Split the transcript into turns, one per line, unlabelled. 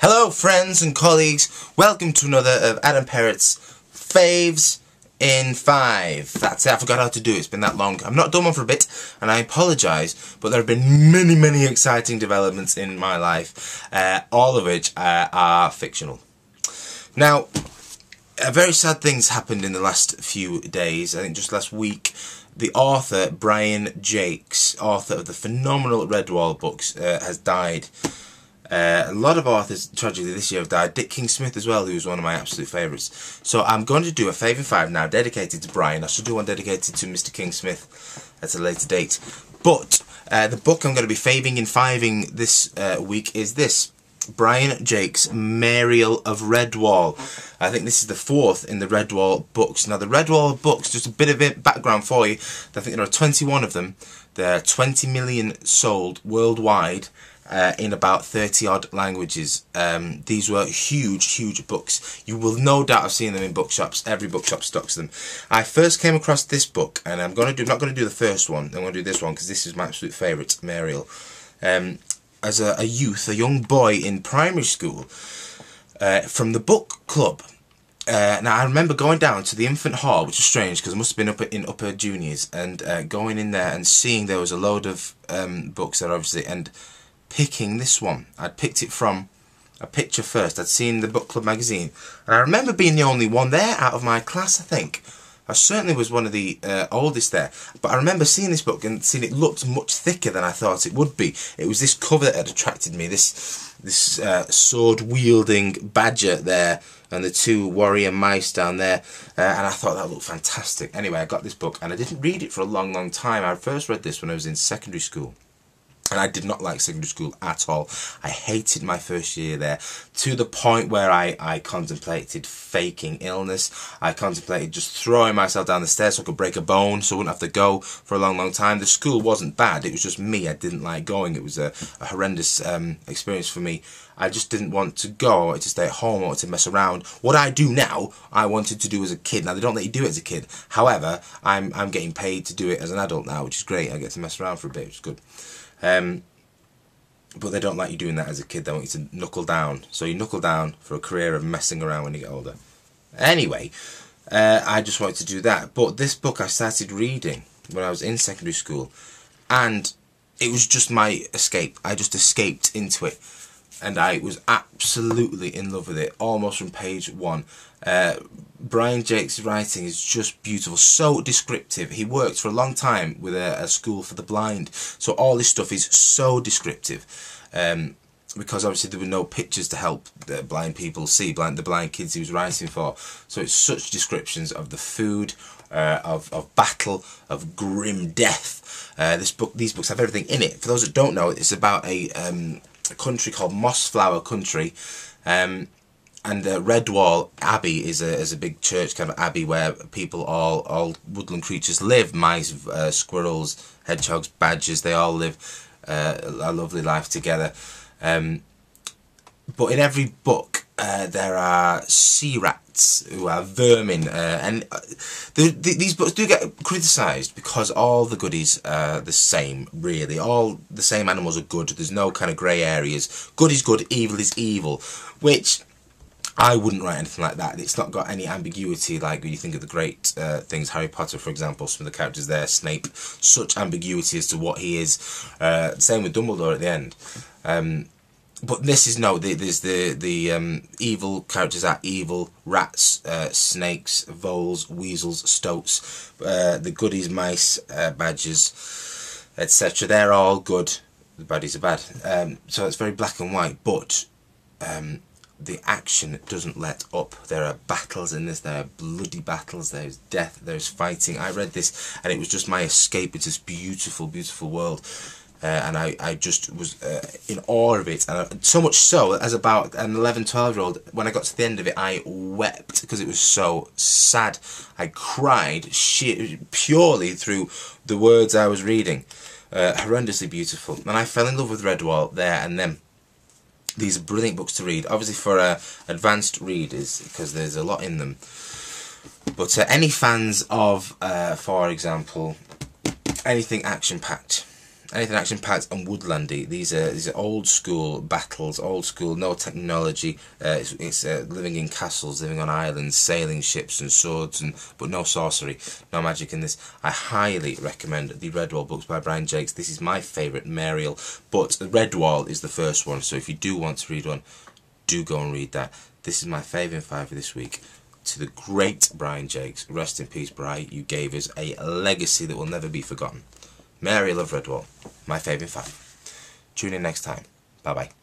Hello friends and colleagues, welcome to another of Adam Perrott's Faves in 5. That's it, I forgot how to do it, it's been that long. I've not done one for a bit and I apologise, but there have been many exciting developments in my life, all of which are fictional. Now, very sad things happened in the last few days. I think just last week, the author, Brian Jacques, author of the phenomenal Redwall books, has died. A lot of authors, tragically, this year have died. Dick King-Smith as well, who was one of my absolute favourites. So I'm going to do a Fave in 5 now, dedicated to Brian. I should do one dedicated to Mr. King-Smith at a later date. But the book I'm going to be faving in 5ing this week is this. Brian Jacques' Mariel of Redwall. I think this is the 4th in the Redwall books. Now the Redwall books, just a bit of background for you, I think there are 21 of them. There are 20 million sold worldwide in about 30 odd languages. These were huge books. You will no doubt have seen them in bookshops. Every bookshop stocks them. I first came across this book, and I'm not going to do the first one. I'm going to do this one because this is my absolute favourite, Mariel. As a youth, a young boy in primary school, from the book club. Now I remember going down to the infant hall, which is strange because I must have been in upper juniors, and going in there and seeing there was a load of books there obviously, and picking this one. I'd picked it from a picture first. I'd seen the book club magazine, and I remember being the only one there out of my class, I think. I certainly was one of the oldest there, but I remember seeing this book and seeing it looked much thicker than I thought it would be. It was this cover that had attracted me, this sword-wielding badger there, and the 2 warrior mice down there, and I thought that looked fantastic. Anyway, I got this book, and I didn't read it for a long time. I first read this when I was in secondary school. And I did not like secondary school at all. I hated my first year there, to the point where I contemplated faking illness. I contemplated just throwing myself down the stairs so I could break a bone, so I wouldn't have to go for a long time. The school wasn't bad, it was just me. I didn't like going. It was a horrendous experience for me. I just didn't want to go. I wanted to stay at home. I wanted to mess around. What I do now, I wanted to do as a kid. Now, they don't let you do it as a kid. However, I'm getting paid to do it as an adult now, which is great. I get to mess around for a bit, which is good. But they don't like you doing that as a kid. They want you to knuckle down. So you knuckle down for a career of messing around when you get older. Anyway, I just wanted to do that. But this book I started reading when I was in secondary school, and it was just my escape. I just escaped into it, and I was absolutely in love with it, almost from page 1. Brian Jacques' writing is just beautiful, so descriptive. He worked for a long time with a school for the blind, so all this stuff is so descriptive, because obviously there were no pictures to help the blind people see, the blind kids he was writing for. So it's such descriptions of the food, of battle, of grim death. These books have everything in it. For those that don't know, it's about a country called Mossflower Country, and Redwall Abbey is a big church kind of abbey where people, all woodland creatures live. Mice, squirrels, hedgehogs, badgers, they all live a lovely life together. But in every book there are sea rats who are vermin, and these books do get criticised because all the goodies are the same, really. All the same animals are good. There's no kind of grey areas. Good is good, evil is evil, which I wouldn't write anything like that. It's not got any ambiguity like when you think of the great things. Harry Potter, for example, some of the characters there, Snape, such ambiguity as to what he is. Same with Dumbledore at the end. But this is no, there's the evil characters are evil: rats, snakes, voles, weasels, stoats. The goodies, mice, badgers, etc. They're all good. The baddies are bad. So it's very black and white, but the action doesn't let up. There are battles in this, there are bloody battles, there's death, there's fighting. I read this and it was just my escape into this beautiful world, and I just was in awe of it, and so much so, as about an 11-12-year-old, when I got to the end of it, I wept because it was so sad. I cried purely through the words I was reading. Horrendously beautiful, and I fell in love with Redwall there and then. These are brilliant books to read, obviously for advanced readers, because there's a lot in them. But any fans of, for example, anything action-packed, anything action-packed and woodlandy. These are old school battles, old school, no technology. It's living in castles, living on islands, sailing ships and swords, but no sorcery, no magic in this. I highly recommend the Redwall books by Brian Jacques. This is my favourite, Mariel, but Redwall is the first one, so if you do want to read one, do go and read that. This is my Fave in 5 for this week. To the great Brian Jacques, rest in peace, Bri. You gave us a legacy that will never be forgotten. Mariel of Redwall, my Fave in 5. Tune in next time. Bye bye.